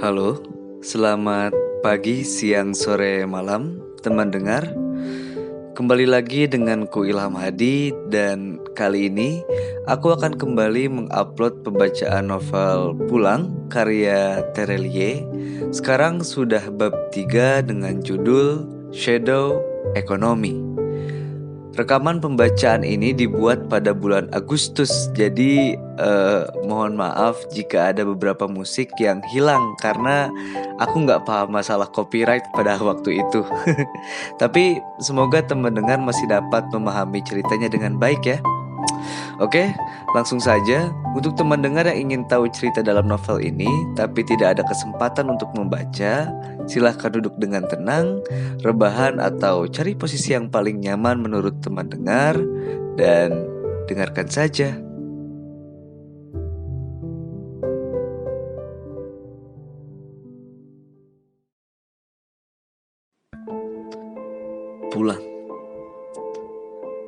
Halo, selamat pagi, siang, sore, malam, teman dengar. Kembali lagi denganku Ilham Hadi dan kali ini aku akan kembali mengupload pembacaan novel Pulang karya Terelie. Sekarang sudah bab 3 dengan judul Shadow Economy. Rekaman pembacaan ini dibuat pada bulan Agustus, jadi mohon maaf jika ada beberapa musik yang hilang karena aku nggak paham masalah copyright pada waktu itu. Tapi semoga teman dengar masih dapat memahami ceritanya dengan baik ya. Oke, langsung saja. Untuk teman dengar yang ingin tahu cerita dalam novel ini tapi tidak ada kesempatan untuk membaca, silahkan duduk dengan tenang, rebahan atau cari posisi yang paling nyaman menurut teman dengar dan dengarkan saja. Pulang.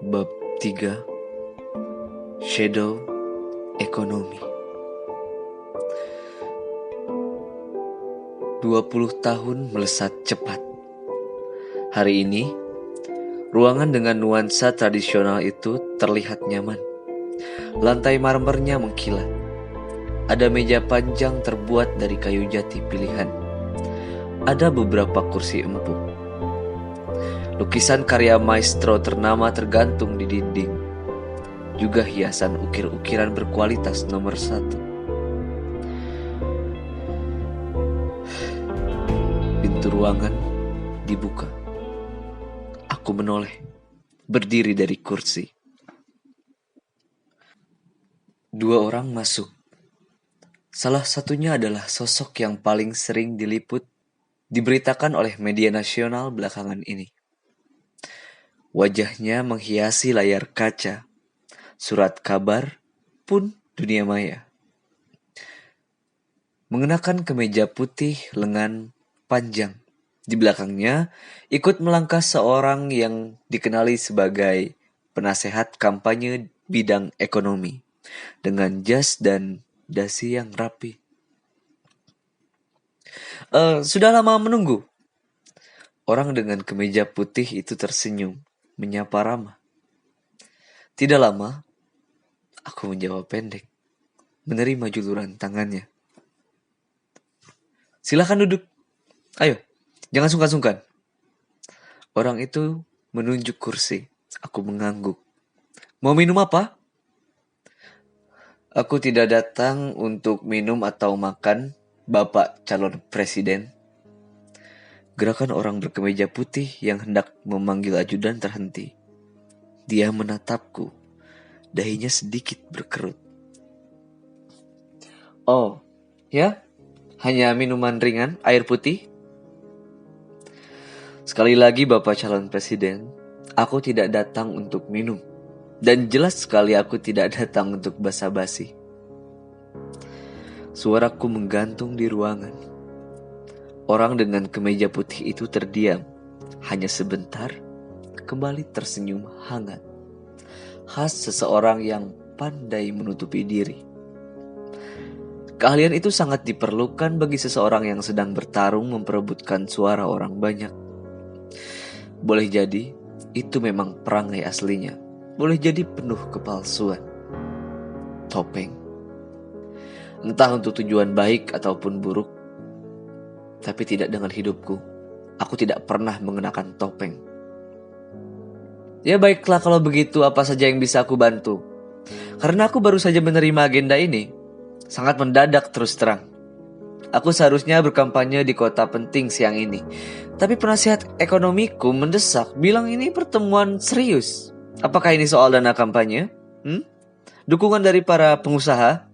Bab 3. Shadow Economy. 20 tahun melesat cepat. Hari ini, ruangan dengan nuansa tradisional itu terlihat nyaman. Lantai marmernya mengkilat. Ada meja panjang terbuat dari kayu jati pilihan. Ada beberapa kursi empuk. Lukisan karya maestro ternama tergantung di dinding. Juga hiasan ukir-ukiran berkualitas nomor 1. Pintu ruangan dibuka. Aku menoleh, berdiri dari kursi. 2 orang masuk. Salah satunya adalah sosok yang paling sering diberitakan oleh media nasional belakangan ini. Wajahnya menghiasi layar kaca, surat kabar, pun dunia maya. Mengenakan kemeja putih lengan panjang. Di belakangnya ikut melangkah seorang yang dikenali sebagai penasehat kampanye bidang ekonomi dengan jas dan dasi yang rapi. Sudah lama menunggu. Orang dengan kemeja putih itu tersenyum, menyapa ramah. Tidak lama, aku menjawab pendek, menerima juluran tangannya. Silakan duduk. Ayo, jangan sungkan-sungkan. Orang itu menunjuk kursi. Aku mengangguk. Mau minum apa? Aku tidak datang untuk minum atau makan, Bapak calon presiden. Gerakan orang berkemeja putih yang hendak memanggil ajudan terhenti. Dia menatapku. Dahinya sedikit berkerut. Oh, ya? Hanya minuman ringan, air putih? Sekali lagi Bapak calon presiden, aku tidak datang untuk minum. Dan jelas sekali aku tidak datang untuk basa-basi. Suaraku menggantung di ruangan. Orang dengan kemeja putih itu terdiam. Hanya sebentar, kembali tersenyum hangat. Khas seseorang yang pandai menutupi diri. Keahlian itu sangat diperlukan bagi seseorang yang sedang bertarung memperebutkan suara orang banyak. Boleh jadi, itu memang perangai aslinya. Boleh jadi penuh kepalsuan. Topeng. Entah untuk tujuan baik ataupun buruk. Tapi tidak dengan hidupku. Aku tidak pernah mengenakan topeng. Ya baiklah kalau begitu, apa saja yang bisa aku bantu? Karena aku baru saja menerima agenda ini. Sangat mendadak terus terang. Aku seharusnya berkampanye di kota penting siang ini. Tapi penasihat ekonomiku mendesak, bilang ini pertemuan serius. Apakah ini soal dana kampanye? Dukungan dari para pengusaha?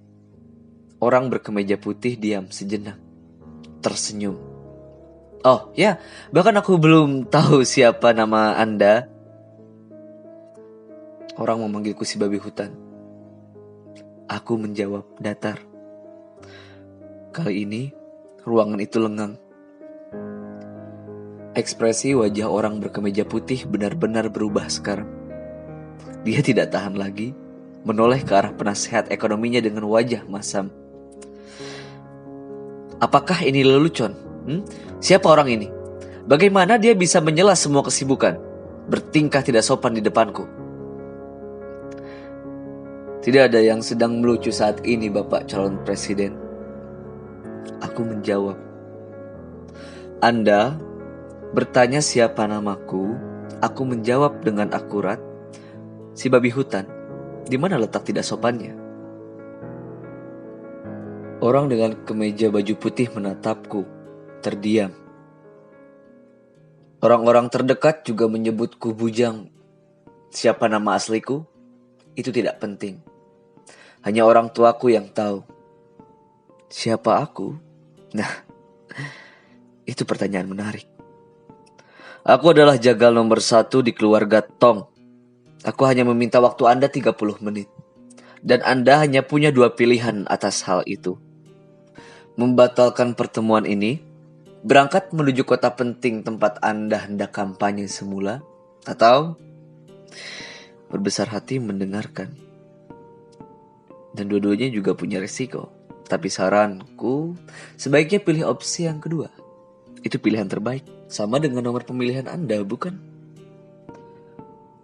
Orang berkemeja putih diam sejenak. Tersenyum. Oh ya, bahkan aku belum tahu siapa nama Anda. Orang memanggilku si babi hutan. Aku menjawab datar. Kali ini, ruangan itu lengang. Ekspresi wajah orang berkemeja putih benar-benar berubah sekarang. Dia tidak tahan lagi, menoleh ke arah penasehat ekonominya dengan wajah masam. Apakah ini lelucon? Siapa orang ini? Bagaimana dia bisa menyela semua kesibukan? Bertingkah tidak sopan di depanku. Tidak ada yang sedang melucu saat ini, Bapak calon presiden. Aku menjawab. Anda bertanya siapa namaku. Aku menjawab dengan akurat. Si babi hutan. Di mana letak tidak sopannya? Orang dengan kemeja baju putih menatapku, terdiam. Orang-orang terdekat juga menyebutku bujang. Siapa nama asliku? Itu tidak penting. Hanya orang tuaku yang tahu. Siapa aku? Nah, itu pertanyaan menarik. Aku adalah jagal nomor 1 di keluarga Tong. Aku hanya meminta waktu Anda 30 menit. Dan Anda hanya punya 2 pilihan atas hal itu. Membatalkan pertemuan ini, berangkat menuju kota penting tempat Anda hendak kampanye semula, atau berbesar hati mendengarkan. Dan dua-duanya juga punya resiko. Tapi saranku, sebaiknya pilih opsi yang kedua. Itu pilihan terbaik. Sama dengan nomor pemilihan Anda, bukan?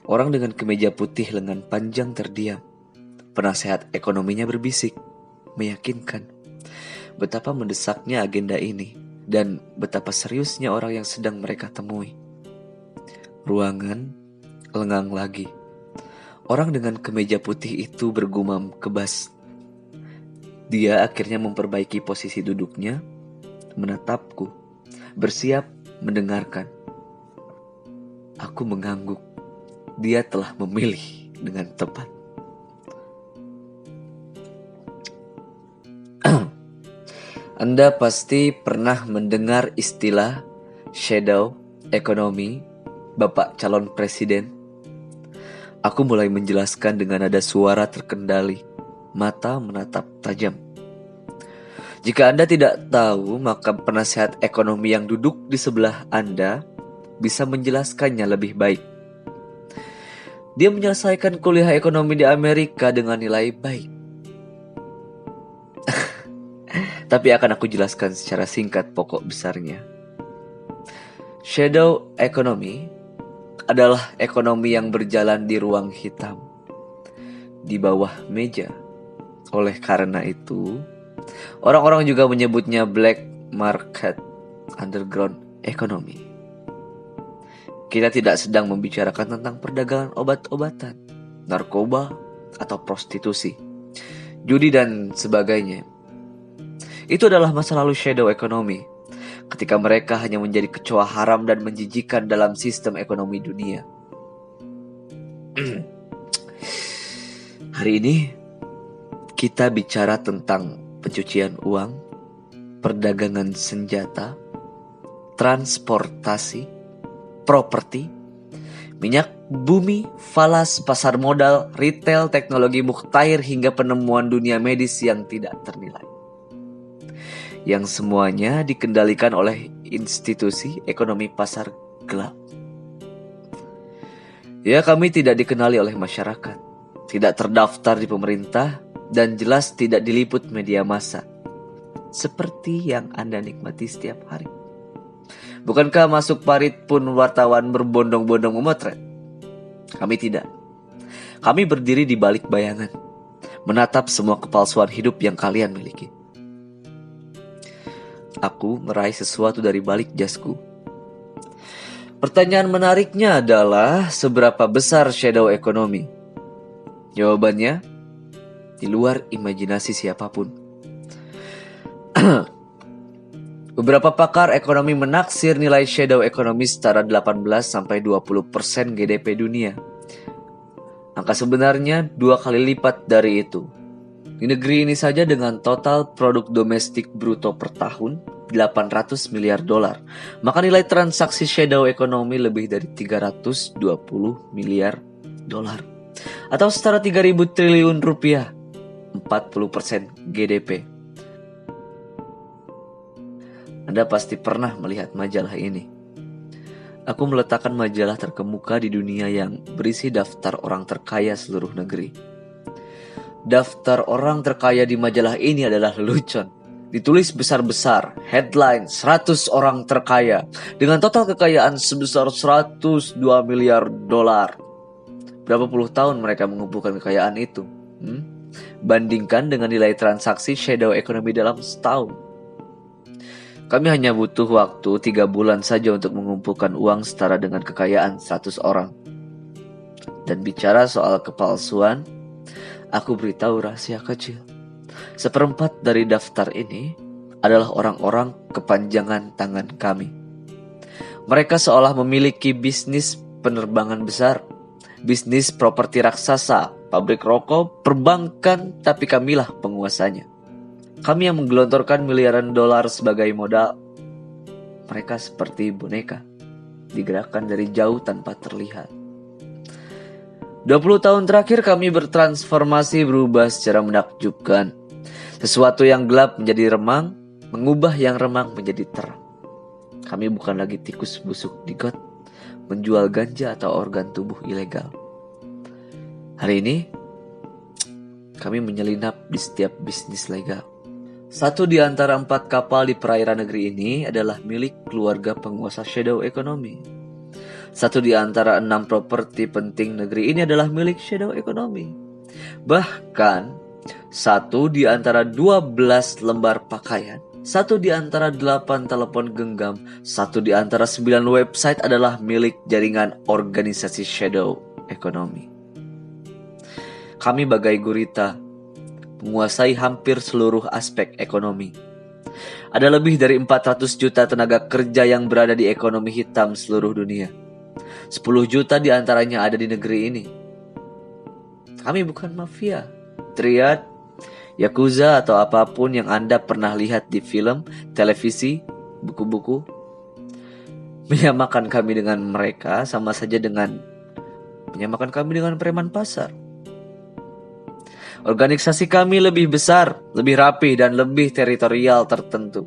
Orang dengan kemeja putih lengan panjang terdiam. Penasehat ekonominya berbisik, meyakinkan betapa mendesaknya agenda ini dan betapa seriusnya orang yang sedang mereka temui. Ruangan lengang lagi. Orang dengan kemeja putih itu bergumam kebas. Dia akhirnya memperbaiki posisi duduknya, menatapku, bersiap mendengarkan. Aku mengangguk. Dia telah memilih dengan tepat. Anda pasti pernah mendengar istilah shadow economy, Bapak calon presiden. Aku mulai menjelaskan dengan nada suara terkendali, mata menatap tajam. Jika Anda tidak tahu, maka penasehat ekonomi yang duduk di sebelah Anda bisa menjelaskannya lebih baik. Dia menyelesaikan kuliah ekonomi di Amerika dengan nilai baik. Tapi akan aku jelaskan secara singkat pokok besarnya. Shadow economy adalah ekonomi yang berjalan di ruang hitam, di bawah meja. Oleh karena itu, orang-orang juga menyebutnya black market, underground economy. Kita tidak sedang membicarakan tentang perdagangan obat-obatan, narkoba, atau prostitusi, judi dan sebagainya. Itu adalah masa lalu shadow economy, ketika mereka hanya menjadi kecoa haram dan menjijikan dalam sistem ekonomi dunia. Hari ini, kita bicara tentang pencucian uang, perdagangan senjata, transportasi, properti, minyak bumi, falas, pasar modal, retail, teknologi muktair, hingga penemuan dunia medis yang tidak ternilai. Yang semuanya dikendalikan oleh institusi ekonomi pasar gelap. Ya, kami tidak dikenali oleh masyarakat, tidak terdaftar di pemerintah, dan jelas tidak diliput media massa, seperti yang Anda nikmati setiap hari. Bukankah masuk parit pun wartawan berbondong-bondong memotret? Kami tidak. Kami berdiri di balik bayangan, menatap semua kepalsuan hidup yang kalian miliki. Aku meraih sesuatu dari balik jasku. Pertanyaan menariknya adalah seberapa besar shadow economy? Jawabannya, di luar imajinasi siapapun. Beberapa pakar ekonomi menaksir nilai shadow economy setara 18-20% GDP dunia. Angka sebenarnya 2 kali lipat dari itu. Di negeri ini saja dengan total produk domestik bruto per tahun 800 miliar dolar, maka nilai transaksi shadow economy lebih dari 320 miliar dolar, atau setara 3.000 triliun rupiah, 40% GDP. Anda pasti pernah melihat majalah ini. Aku meletakkan majalah terkemuka di dunia yang berisi daftar orang terkaya seluruh negeri. Daftar orang terkaya di majalah ini adalah lelucon. Ditulis besar-besar, headline 100 orang terkaya dengan total kekayaan sebesar 102 miliar dolar. Berapa puluh tahun mereka mengumpulkan kekayaan itu? Bandingkan dengan nilai transaksi shadow economy dalam setahun. Kami hanya butuh waktu 3 bulan saja untuk mengumpulkan uang setara dengan kekayaan 100 orang. Dan bicara soal kepalsuan, aku beritahu rahasia kecil. 1/4 dari daftar ini adalah orang-orang kepanjangan tangan kami. Mereka seolah memiliki bisnis penerbangan besar, bisnis properti raksasa, pabrik rokok, perbankan, tapi kamilah penguasanya. Kami yang menggelontorkan miliaran dolar sebagai modal. Mereka seperti boneka, digerakkan dari jauh tanpa terlihat. 20 tahun terakhir kami bertransformasi, berubah secara menakjubkan. Sesuatu yang gelap menjadi remang, mengubah yang remang menjadi terang. Kami bukan lagi tikus busuk di got, menjual ganja atau organ tubuh ilegal. Hari ini, kami menyelinap di setiap bisnis legal. 1 di antara 4 kapal di perairan negeri ini adalah milik keluarga penguasa shadow economy. 1 di antara 6 properti penting negeri ini adalah milik shadow economy. Bahkan 1 di antara 12 lembar pakaian, 1 di antara 8 telepon genggam, 1 di antara 9 website adalah milik jaringan organisasi shadow economy. Kami bagai gurita, menguasai hampir seluruh aspek ekonomi. Ada lebih dari 400 juta tenaga kerja yang berada di ekonomi hitam seluruh dunia. 10 juta di antaranya ada di negeri ini. Kami bukan mafia, triad, yakuza atau apapun yang Anda pernah lihat di film, televisi, buku-buku. Menyamakan kami dengan mereka sama saja dengan menyamakan kami dengan preman pasar. Organisasi kami lebih besar, lebih rapi, dan lebih teritorial tertentu.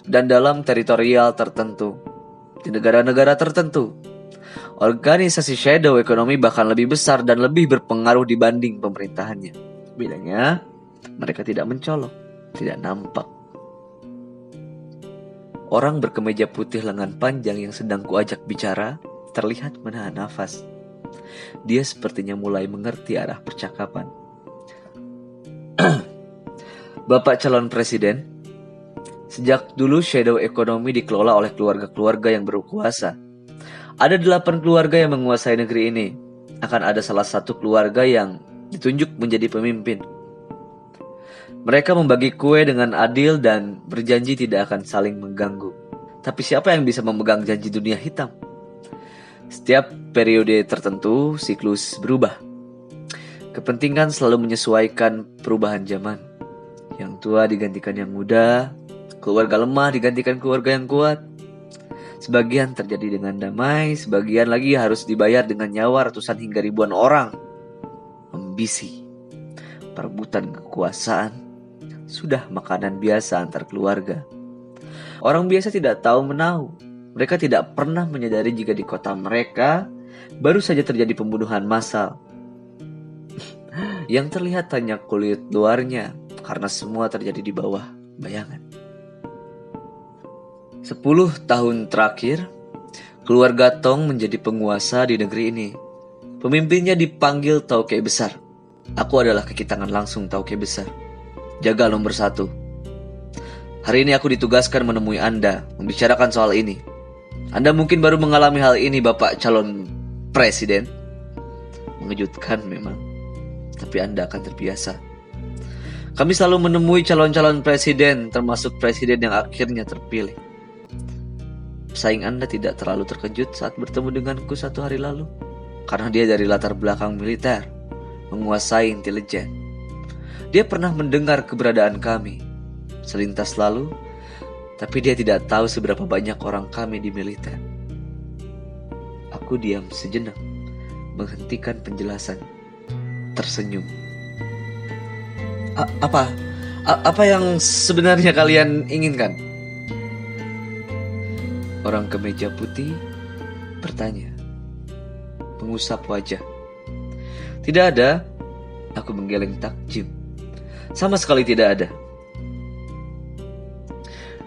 Dan dalam teritorial tertentu, di negara-negara tertentu, organisasi shadow economy bahkan lebih besar dan lebih berpengaruh dibanding pemerintahannya. Bedanya, mereka tidak mencolok, tidak nampak. Orang berkemeja putih lengan panjang yang sedang kuajak bicara terlihat menahan nafas. Dia sepertinya mulai mengerti arah percakapan. Bapak calon presiden, sejak dulu shadow economy dikelola oleh keluarga-keluarga yang berkuasa. Ada 8 keluarga yang menguasai negeri ini. Akan ada salah satu keluarga yang ditunjuk menjadi pemimpin. Mereka membagi kue dengan adil dan berjanji tidak akan saling mengganggu. Tapi siapa yang bisa memegang janji dunia hitam? Setiap periode tertentu, siklus berubah. Kepentingan selalu menyesuaikan perubahan zaman. Yang tua digantikan yang muda, keluarga lemah digantikan keluarga yang kuat. Sebagian terjadi dengan damai, sebagian lagi harus dibayar dengan nyawa ratusan hingga ribuan orang. Ambisi, perebutan kekuasaan, sudah makanan biasa antar keluarga. Orang biasa tidak tahu menahu. Mereka tidak pernah menyadari jika di kota mereka baru saja terjadi pembunuhan massal. Yang terlihat hanya kulit luarnya, karena semua terjadi di bawah bayangan. 10 tahun terakhir, keluarga Tong menjadi penguasa di negeri ini. Pemimpinnya dipanggil Tauke Besar. Aku adalah kaki tangan langsung Tauke Besar. Jaga nomor 1. Hari ini aku ditugaskan menemui Anda, membicarakan soal ini. Anda mungkin baru mengalami hal ini, Bapak calon presiden. Mengejutkan memang, tapi Anda akan terbiasa. Kami selalu menemui calon-calon presiden, termasuk presiden yang akhirnya terpilih. Pesaing Anda tidak terlalu terkejut saat bertemu denganku 1 hari lalu, karena dia dari latar belakang militer, menguasai intelijen. Dia pernah mendengar keberadaan kami, selintas lalu, tapi dia tidak tahu seberapa banyak orang kami di militer. Aku diam sejenak, menghentikan penjelasan, tersenyum. Apa yang sebenarnya kalian inginkan? Orang kemeja putih bertanya, mengusap wajah. Tidak ada, aku menggeleng takjub. Sama sekali tidak ada.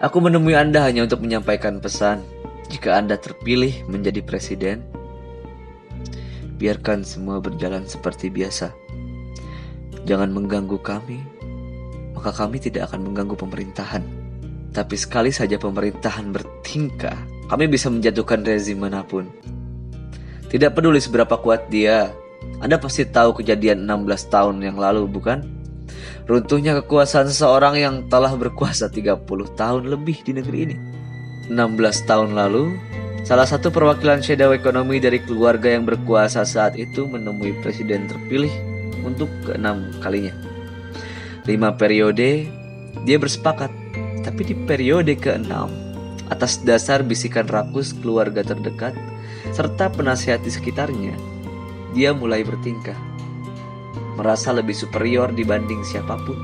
Aku menemui Anda hanya untuk menyampaikan pesan. Jika Anda terpilih menjadi presiden, biarkan semua berjalan seperti biasa. Jangan mengganggu kami, maka kami tidak akan mengganggu pemerintahan. Tapi sekali saja pemerintahan bertingkah, kami bisa menjatuhkan rezim manapun. Tidak peduli seberapa kuat dia. Anda pasti tahu kejadian 16 tahun yang lalu, bukan? Runtuhnya kekuasaan seseorang yang telah berkuasa 30 tahun lebih di negeri ini. 16 tahun lalu, salah satu perwakilan shadow ekonomi dari keluarga yang berkuasa saat itu menemui presiden terpilih untuk ke-6 kalinya. 5 periode, dia bersepakat. Tapi di periode ke-6, atas dasar bisikan rakus keluarga terdekat, serta penasihat di sekitarnya, dia mulai bertingkah. Merasa lebih superior dibanding siapapun.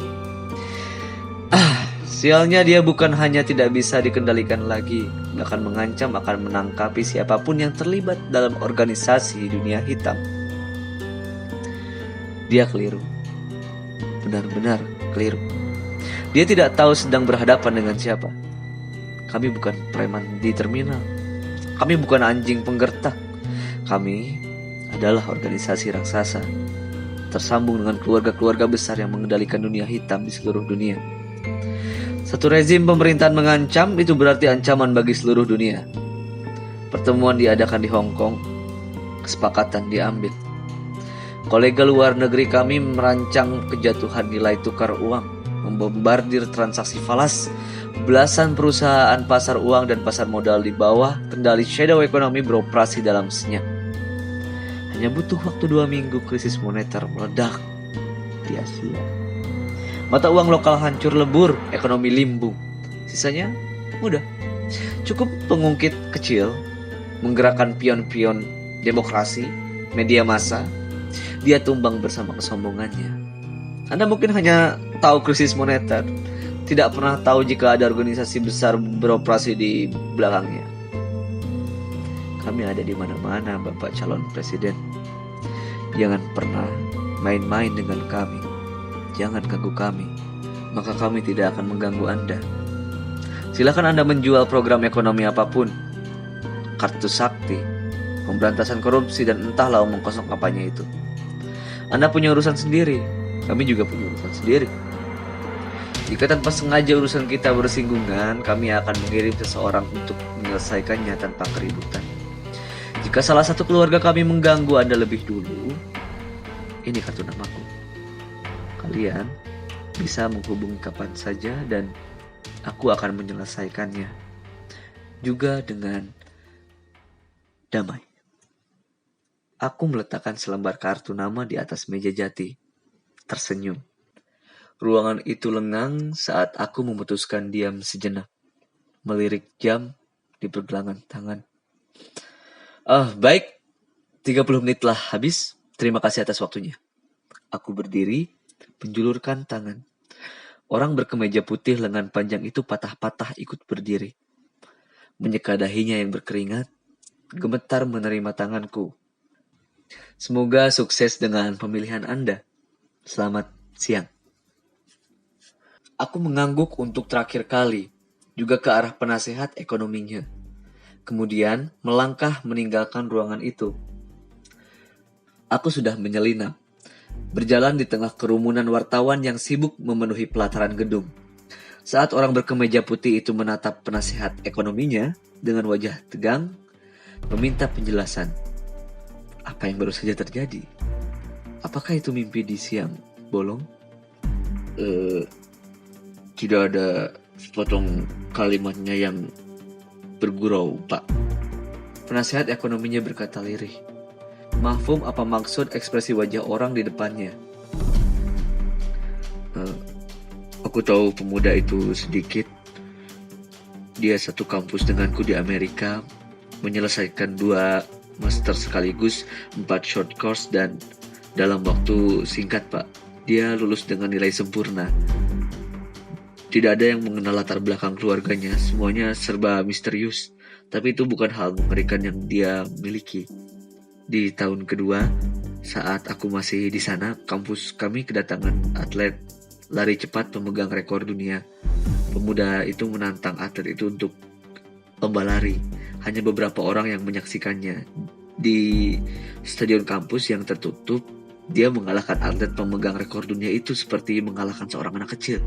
Sialnya dia bukan hanya tidak bisa dikendalikan lagi, bahkan mengancam akan menangkapi siapapun yang terlibat dalam organisasi dunia hitam. Dia keliru. Benar-benar keliru. Dia tidak tahu sedang berhadapan dengan siapa. Kami bukan preman di terminal. Kami bukan anjing penggertak. Kami adalah organisasi raksasa, tersambung dengan keluarga-keluarga besar yang mengendalikan dunia hitam di seluruh dunia. Satu rezim pemerintahan mengancam, itu berarti ancaman bagi seluruh dunia. Pertemuan diadakan di Hong Kong. Kesepakatan diambil. Kolega luar negeri kami merancang kejatuhan nilai tukar uang, membombardir transaksi falas. Belasan perusahaan pasar uang dan pasar modal di bawah kendali shadow ekonomi beroperasi dalam senyap. Hanya butuh waktu 2 minggu krisis moneter meledak di Asia. Mata uang lokal hancur lebur, ekonomi limbung. Sisanya mudah. Cukup pengungkit kecil menggerakkan pion-pion demokrasi, media massa, dia tumbang bersama kesombongannya. Anda mungkin hanya tahu krisis moneter, tidak pernah tahu jika ada organisasi besar beroperasi di belakangnya. Kami ada di mana-mana, Bapak calon presiden. Jangan pernah main-main dengan kami. Jangan ganggu kami, maka kami tidak akan mengganggu Anda. Silakan Anda menjual program ekonomi apapun, kartu sakti, pemberantasan korupsi, dan entahlah omong kosong apanya itu. Anda punya urusan sendiri, kami juga punya urusan sendiri. Jika tanpa sengaja urusan kita bersinggungan, kami akan mengirim seseorang untuk menyelesaikannya tanpa keributan. Jika salah satu keluarga kami mengganggu Anda lebih dulu, ini kartu namaku. Kalian bisa menghubungi kapan saja dan aku akan menyelesaikannya. Juga dengan damai. Aku meletakkan selembar kartu nama di atas meja jati, tersenyum. Ruangan itu lengang saat aku memutuskan diam sejenak, melirik jam di pergelangan tangan. Baik, 30 menit telah habis. Terima kasih atas waktunya. Aku berdiri, menjulurkan tangan. Orang berkemeja putih lengan panjang itu patah-patah ikut berdiri. Menyeka dahinya yang berkeringat, gemetar menerima tanganku. Semoga sukses dengan pemilihan Anda. Selamat siang. Aku mengangguk untuk terakhir kali, juga ke arah penasehat ekonominya. Kemudian melangkah meninggalkan ruangan itu. Aku sudah menyelinap, berjalan di tengah kerumunan wartawan yang sibuk memenuhi pelataran gedung. Saat orang berkemeja putih itu menatap penasehat ekonominya dengan wajah tegang, meminta penjelasan. Apa yang baru saja terjadi? Apakah itu mimpi di siang bolong? Tidak ada sepotong kalimatnya yang bergurau, Pak. Penasehat ekonominya berkata lirih. Mafhum apa maksud ekspresi wajah orang di depannya? Aku tahu pemuda itu sedikit. Dia satu kampus denganku di Amerika, menyelesaikan 2 master sekaligus, 4 short course, dan dalam waktu singkat, Pak. Dia lulus dengan nilai sempurna. Tidak ada yang mengenal latar belakang keluarganya, semuanya serba misterius. Tapi itu bukan hal mengerikan yang dia miliki. Di tahun kedua, saat aku masih di sana, kampus kami kedatangan atlet lari cepat pemegang rekor dunia. Pemuda itu menantang atlet itu untuk lomba lari. Hanya beberapa orang yang menyaksikannya. Di stadion kampus yang tertutup, dia mengalahkan atlet pemegang rekor dunia itu seperti mengalahkan seorang anak kecil.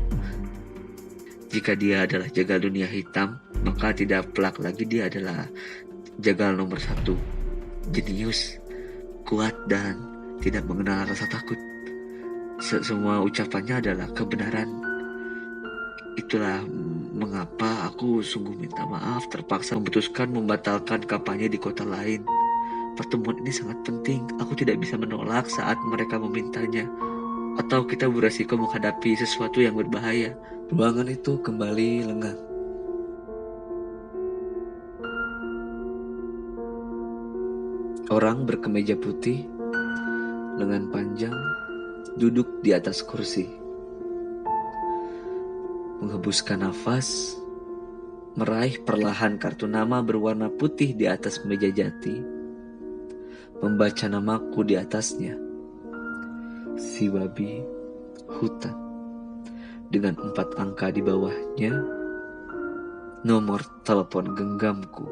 Jika dia adalah jagal dunia hitam, maka tidak pelak lagi dia adalah jagal nomor 1. Jenius, kuat, dan tidak mengenal rasa takut. Semua ucapannya adalah kebenaran. Itulah mengapa aku sungguh minta maaf terpaksa memutuskan membatalkan kampanye di kota lain. Pertemuan ini sangat penting. Aku tidak bisa menolak saat mereka memintanya. Atau kita beresiko menghadapi sesuatu yang berbahaya. Ruangan itu kembali lengang. Orang berkemeja putih, lengan panjang, duduk di atas kursi. Menghembuskan nafas, meraih perlahan kartu nama berwarna putih di atas meja jati. Membaca namaku di atasnya. Si babi hutan. Dengan 4 angka di bawahnya, nomor telepon genggamku.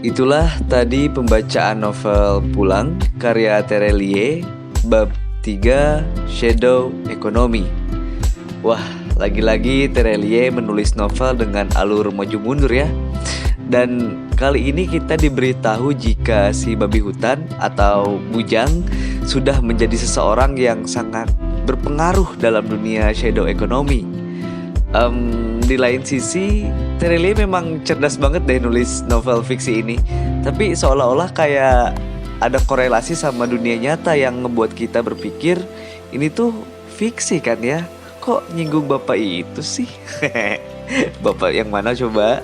Itulah tadi pembacaan novel Pulang karya Terelie bab 3 Shadow Economy. Wah, lagi-lagi Terelie menulis novel dengan alur maju mundur ya. Dan kali ini kita diberitahu jika si babi hutan atau Bujang sudah menjadi seseorang yang sangat berpengaruh dalam dunia shadow economy. Di lain sisi, Terelie memang cerdas banget deh nulis novel fiksi ini. Tapi seolah-olah kayak ada korelasi sama dunia nyata yang ngebuat kita berpikir ini tuh fiksi kan ya? Kok nyinggung bapak itu sih? Bapak yang mana coba?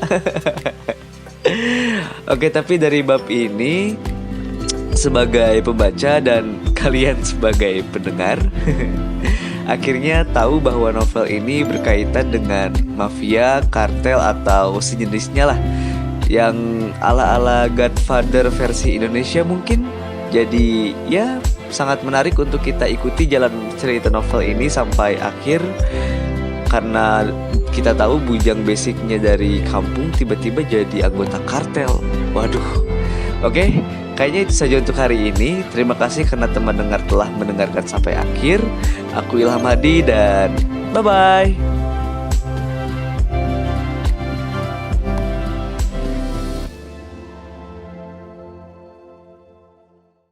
Oke, tapi dari bab ini sebagai pembaca dan kalian sebagai pendengar akhirnya tahu bahwa novel ini berkaitan dengan mafia, kartel, atau sejenisnya lah, yang ala-ala Godfather versi Indonesia mungkin. Jadi ya sangat menarik untuk kita ikuti jalan cerita novel ini sampai akhir. Karena kita tahu Bujang basicnya dari kampung tiba-tiba jadi anggota kartel. Waduh. Oke, kayaknya itu saja untuk hari ini. Terima kasih karena teman dengar telah mendengarkan sampai akhir. Aku Ilham Hadi dan bye-bye.